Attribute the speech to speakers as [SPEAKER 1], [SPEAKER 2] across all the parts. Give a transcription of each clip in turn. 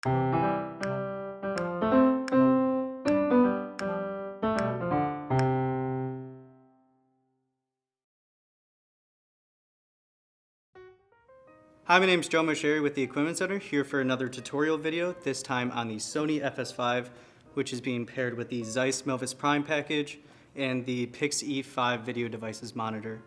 [SPEAKER 1] Hi, my name is Joe Mosheri with the Equipment Center, here for another tutorial video, this time on the Sony FS5, which is being paired with the Zeiss Milvus Prime package and the Pix-E5 video devices monitor.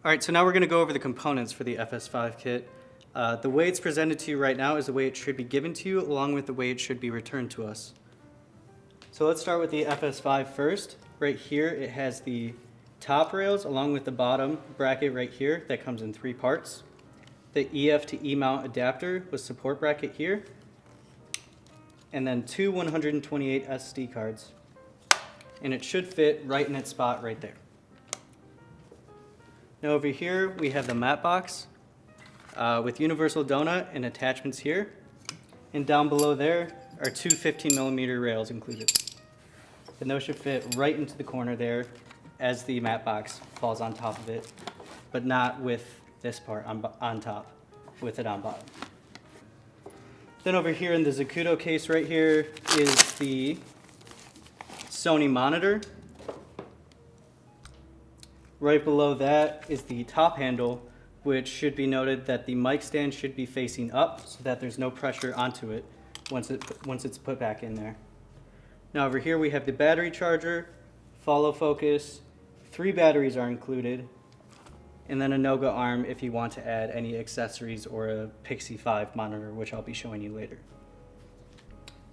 [SPEAKER 1] Alright, so now we're going to go over the components for the FS5 kit. The way it's presented to you right now is the way it should be given to you, along with the way it should be returned to us. So let's start with the FS5 first. Right here it has the top rails along with the bottom bracket right here that comes in 3 parts. The EF to E mount adapter with support bracket here, and then 2 128 SD cards. And it should fit right in its spot right there. Now over here we have the mat box with universal donut and attachments here. And down below there are 2 15mm rails included. And those should fit right into the corner there as the mat box falls on top of it, but not with this part on top, with it on bottom. Then over here in the Zacuto case right here is the Sony monitor. Right below that is the top handle, which should be noted that the mic stand should be facing up so that there's no pressure onto it once it's put back in there. Now over here we have the battery charger, follow focus, 3 batteries are included, and then a Noga arm if you want to add any accessories or a Pix-E5 monitor, which I'll be showing you later.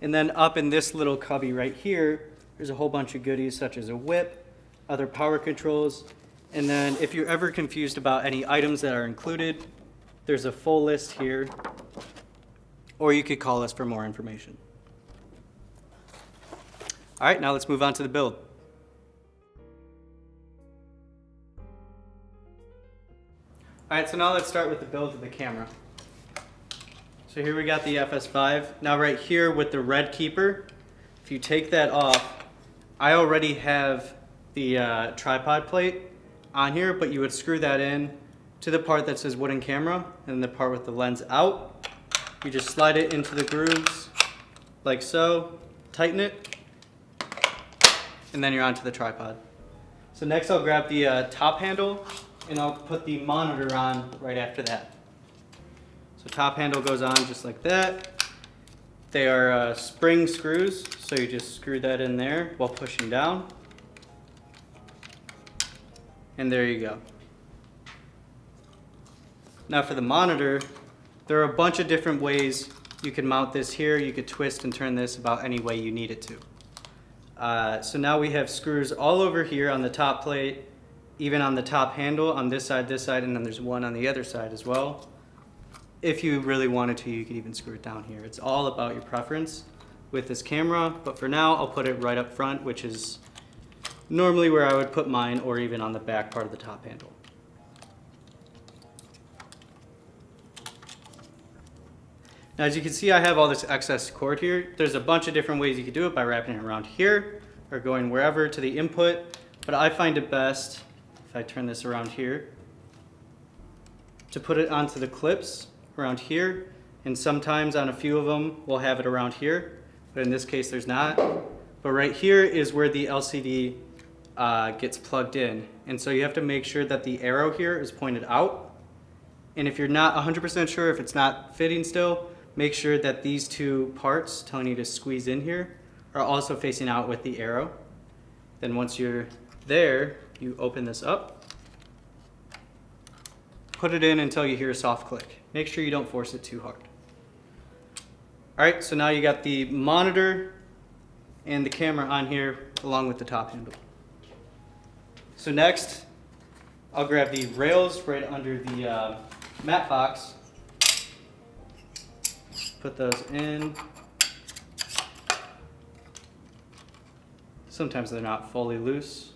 [SPEAKER 1] And then up in this little cubby right here, there's a whole bunch of goodies such as a whip, other power controls, and then if you're ever confused about any items that are included, there's a full list here, or you could call us for more information. All right, now let's move on to the build. All right, so now let's start with the build of the camera. So here we got the FS5. Now right here with the red keeper, if you take that off, I already have the tripod plate on here, but you would screw that in to the part that says wooden camera and the part with the lens out. You just slide it into the grooves like so, tighten it, and then you're onto the tripod. So next I'll grab the top handle and I'll put the monitor on right after that. So top handle goes on just like that. They are spring screws, so you just screw that in there while pushing down. And there you go. Now for the monitor, there are a bunch of different ways you can mount this here. You could twist and turn this about any way you need it to. So now we have screws all over here on the top plate, even on the top handle on this side, and then there's one on the other side as well. If you really wanted to, you could even screw it down here. It's all about your preference with this camera, but for now I'll put it right up front, which is normally where I would put mine, or even on the back part of the top handle. Now as you can see, I have all this excess cord here. There's a bunch of different ways you could do it by wrapping it around here or going wherever to the input, but I find it best, if I turn this around here, to put it onto the clips around here, and sometimes on a few of them we'll have it around here, but in this case there's not. But right here is where the LCD gets plugged in, and so you have to make sure that the arrow here is pointed out, and if you're not 100% sure if it's not fitting still, make sure that these 2 parts telling you to squeeze in here are also facing out with the arrow. Then once you're there, you open this up, put it in until you hear a soft click. Make sure you don't force it too hard. All right, so now you got the monitor and the camera on here along with the top handle. So next, I'll grab the rails right under the mat box, put those in. Sometimes they're not fully loose.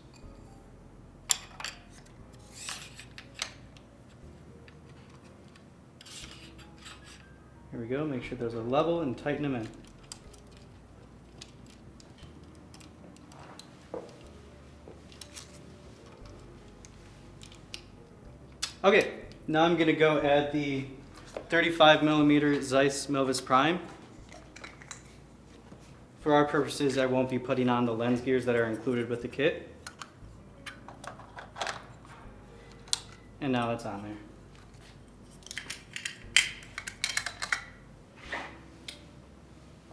[SPEAKER 1] Here we go, make sure those are level and tighten them in. Okay, Now I'm going to go add the 35mm Zeiss Milvus Prime. For our purposes, I won't be putting on the lens gears that are included with the kit. And now it's on there.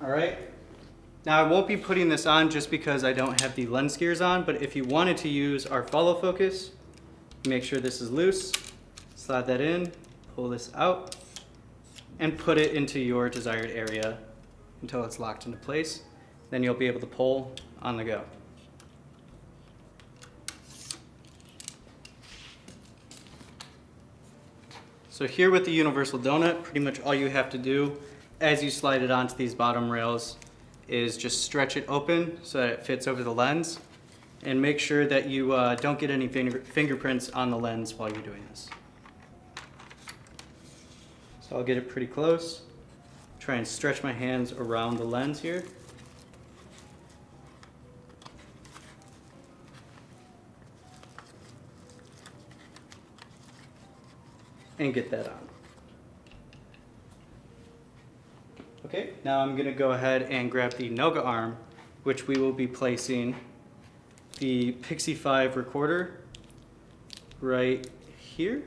[SPEAKER 1] Alright, now I won't be putting this on just because I don't have the lens gears on, but if you wanted to use our follow focus, make sure this is loose, slide that in, pull this out, and put it into your desired area until it's locked into place. Then you'll be able to pull on the go. So here with the universal donut, pretty much all you have to do as you slide it onto these bottom rails is just stretch it open so that it fits over the lens, and make sure that you don't get any fingerprints on the lens while you're doing this. So I'll get it pretty close, try and stretch my hands around the lens here. And get that on. Okay, now I'm going to go ahead and grab the Noga arm, which we will be placing the Pixie 5 recorder right here.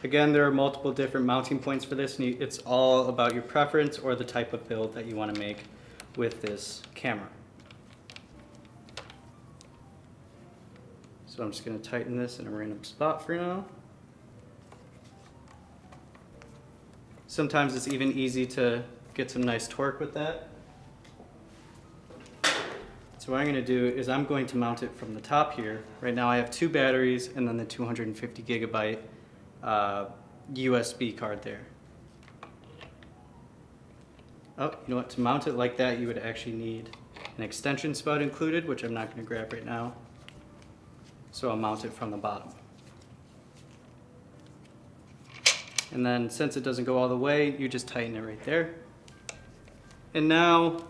[SPEAKER 1] Again, there are multiple different mounting points for this, and it's all about your preference or the type of build that you want to make with this camera. So I'm just going to tighten this in a random spot for now. Sometimes it's even easy to get some nice torque with that. So what I'm going to do is I'm going to mount it from the top here. Right now I have 2 batteries and then the 250 gigabyte USB card there. Oh, you know what? To mount it like that, you would actually need an extension spout included, which I'm not going to grab right now. So I'll mount it from the bottom. And then since it doesn't go all the way, you just tighten it right there. And now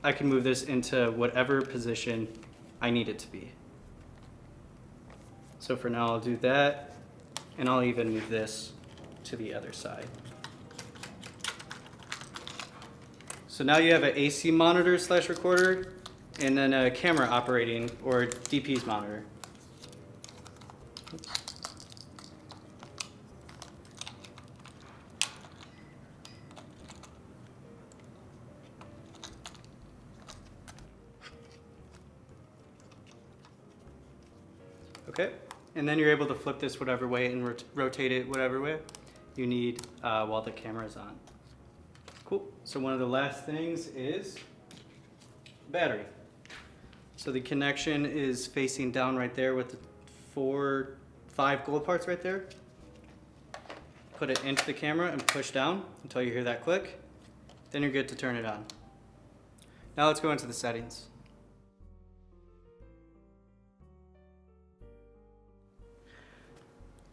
[SPEAKER 1] I can move this into whatever position I need it to be. So for now I'll do that, and I'll even move this to the other side. So now you have an AC monitor / recorder, and then a camera operating or DP's monitor. Oops. Okay, and then you're able to flip this whatever way and rotate it whatever way you need while the camera is on. Cool. So one of the last things is battery. So the connection is facing down right there with the 5 gold parts right there. Put it into the camera and push down until you hear that click. Then you're good to turn it on. Now let's go into the settings.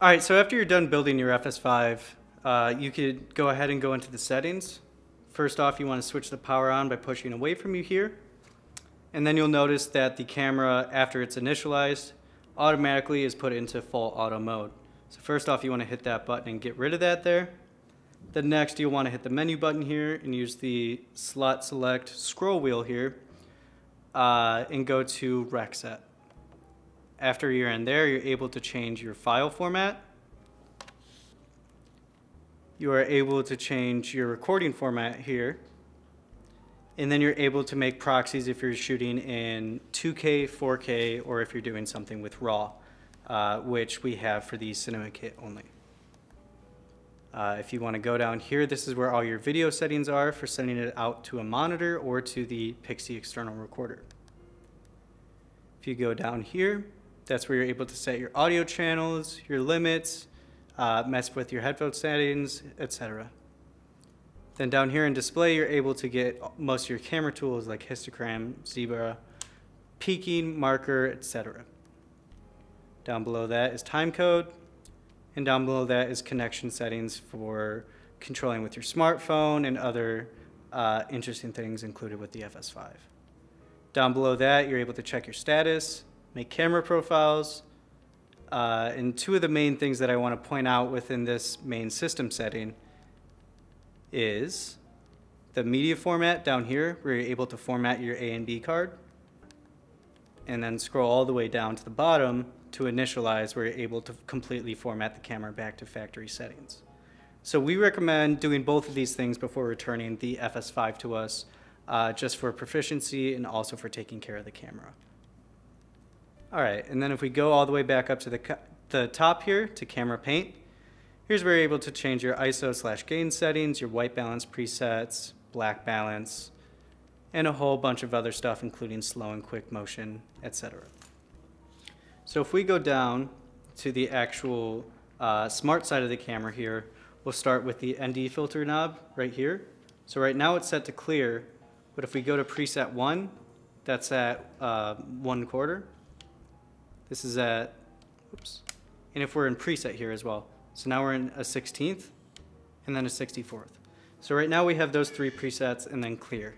[SPEAKER 1] All right, so after you're done building your FS5, you could go ahead and go into the settings. First off, you want to switch the power on by pushing away from you here. And then you'll notice that the camera, after it's initialized, automatically is put into full auto mode. So first off, you want to hit that button and get rid of that there. Then next, you'll want to hit the menu button here and use the slot select scroll wheel here and go to rec set. After you're in there, you're able to change your file format. You are able to change your recording format here. And then you're able to make proxies if you're shooting in 2K, 4K, or if you're doing something with RAW, which we have for the Cinema Kit only. If you want to go down here, this is where all your video settings are for sending it out to a monitor or to the Pixie external recorder. If you go down here, that's where you're able to set your audio channels, your limits, mess with your headphone settings, etc. Then down here in display, you're able to get most of your camera tools like histogram, zebra, peaking, marker, etc. Down below that is time code, and down below that is connection settings for controlling with your smartphone and other interesting things included with the FS5. Down below that, you're able to check your status, make camera profiles, And two of the main things that I want to point out within this main system setting is the media format down here, where you're able to format your A and B card, and then scroll all the way down to the bottom to initialize, where you're able to completely format the camera back to factory settings. So we recommend doing both of these things before returning the FS5 to us, just for proficiency and also for taking care of the camera. All right, and then if we go all the way back up to the top here to camera paint, here's where you're able to change your ISO/gain settings, your white balance presets, black balance, and a whole bunch of other stuff, including slow and quick motion, etc. So if we go down to the actual smart side of the camera here, we'll start with the ND filter knob right here. So right now it's set to clear, but if we go to preset 1, that's at 1/4. This is at, oops, and if we're in preset here as well. So now we're in a 16th and then a 64th. So right now we have those 3 presets and then clear.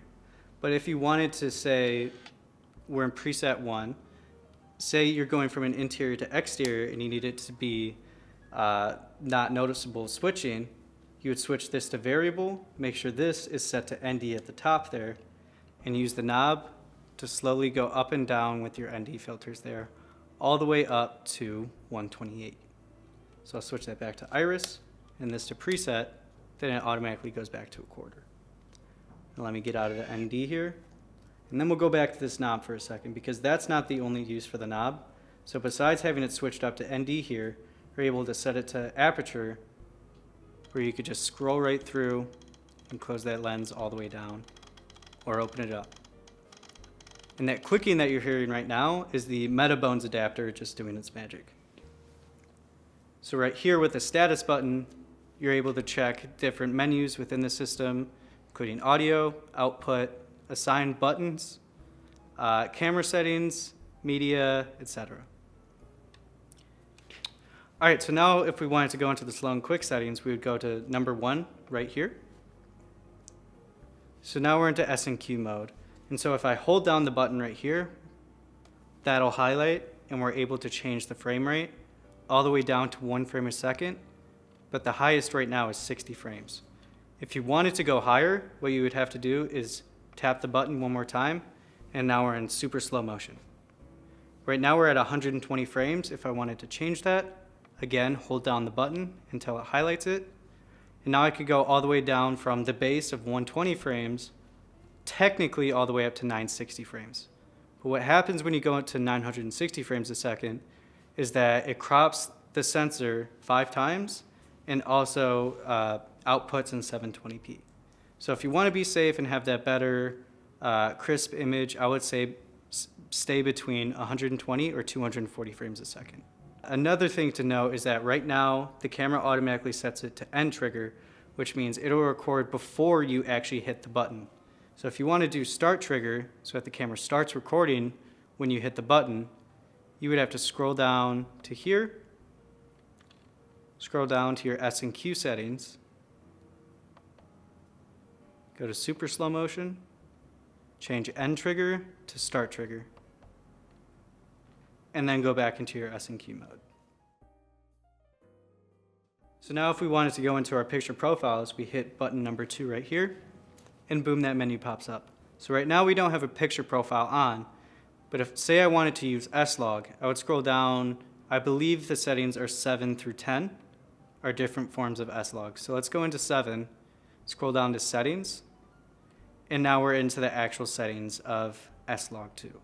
[SPEAKER 1] But if you wanted to say we're in preset 1, say you're going from an interior to exterior and you need it to be not noticeable switching, you would switch this to variable, make sure this is set to ND at the top there, and use the knob to slowly go up and down with your ND filters there, all the way up to 128. So I'll switch that back to iris and this to preset, then it automatically goes back to 1/4. Now let me get out of the ND here, and then we'll go back to this knob for a second, because that's not the only use for the knob. So besides having it switched up to ND here, you're able to set it to aperture, where you could just scroll right through and close that lens all the way down, or open it up. And that clicking that you're hearing right now is the MetaBones adapter just doing its magic. So right here with the status button, you're able to check different menus within the system, including audio, output, assigned buttons, camera settings, media, etc. All right, so now if we wanted to go into the slow and quick settings, we would go to number 1 right here. So now we're into S&Q mode. And so if I hold down the button right here, that'll highlight, and we're able to change the frame rate all the way down to 1 frame a second, but the highest right now is 60 frames. If you wanted to go higher, what you would have to do is tap the button one more time, and now we're in super slow motion. Right now we're at 120 frames. If I wanted to change that, again, hold down the button until it highlights it. And now I could go all the way down from the base of 120 frames, technically all the way up to 960 frames. But what happens when you go to 960 frames a second is that it crops the sensor 5 times and also outputs in 720p. So if you want to be safe and have that better crisp image, I would say stay between 120 or 240 frames a second. Another thing to note is that right now the camera automatically sets it to end trigger, which means it'll record before you actually hit the button. So if you want to do start trigger, so that the camera starts recording when you hit the button, you would have to scroll down to here, scroll down to your S&Q settings, go to super slow motion, change end trigger to start trigger, and then go back into your S&Q mode. So now if we wanted to go into our picture profiles, we hit button number 2 right here, and boom, that menu pops up. So right now we don't have a picture profile on, but if, say I wanted to use S-Log, I would scroll down, I believe the settings are 7 through 10, are different forms of S-Log. So let's go into 7, scroll down to settings, and now we're into the actual settings of S-Log 2.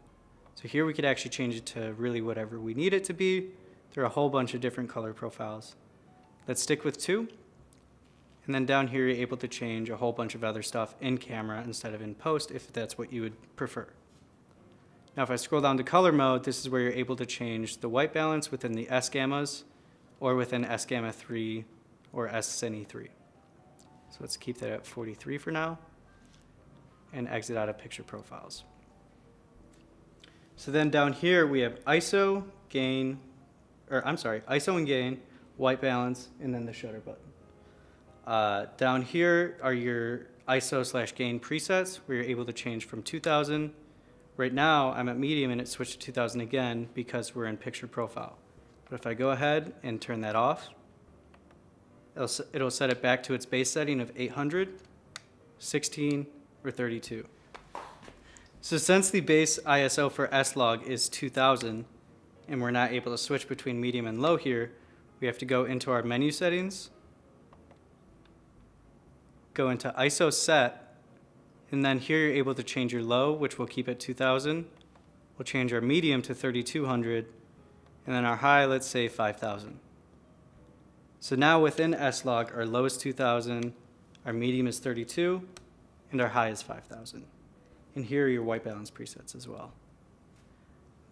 [SPEAKER 1] So here we could actually change it to really whatever we need it to be. There are a whole bunch of different color profiles. Let's stick with 2. And then down here, you're able to change a whole bunch of other stuff in camera instead of in post, if that's what you would prefer. Now, if I scroll down to color mode, this is where you're able to change the white balance within the S-gammas or within S-gamma 3 or S-cine 3. So let's keep that at 43 for now and exit out of picture profiles. So then down here, we have ISO, gain, ISO and gain, white balance, and then the shutter button. Down here are your ISO/gain presets, where you're able to change from 2000. Right now, I'm at medium and it switched to 2000 again because we're in picture profile. But if I go ahead and turn that off, it'll set it back to its base setting of 800, 16, or 32. So since the base ISO for S-Log is 2000, and we're not able to switch between medium and low here, we have to go into our menu settings, go into ISO set, and then here you're able to change your low, which we'll keep at 2000. We'll change our medium to 3200, and then our high, let's say 5000. So now within S-Log, our low is 2000, our medium is 32, and our high is 5000. And here are your white balance presets as well.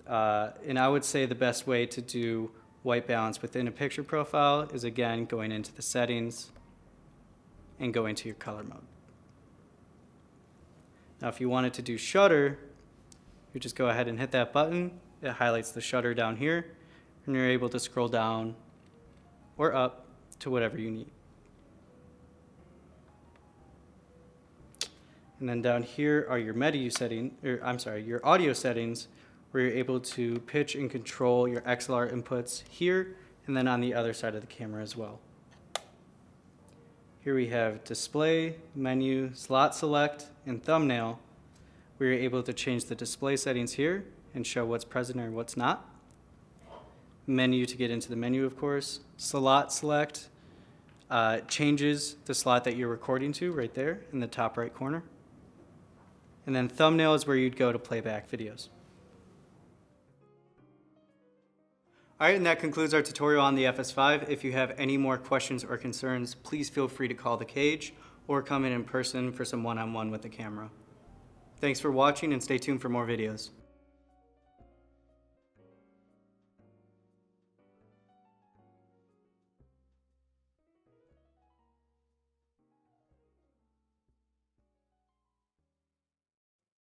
[SPEAKER 1] And I would say the best way to do white balance within a picture profile is, again, going into the settings and going to your color mode. Now if you wanted to do shutter, you just go ahead and hit that button. It highlights the shutter down here, and you're able to scroll down or up to whatever you need. And then down here are your your audio settings, where you're able to pitch and control your XLR inputs here, and then on the other side of the camera as well. Here we have display, menu, slot select, and thumbnail, where you're able to change the display settings here and show what's present or what's not. Menu to get into the menu, of course. Slot select changes the slot that you're recording to right there in the top right corner. And then thumbnail is where you'd go to play back videos. All right, and that concludes our tutorial on the FS5. If you have any more questions or concerns, please feel free to call the cage or come in person for some one-on-one with the camera. Thanks for watching, and stay tuned for more videos.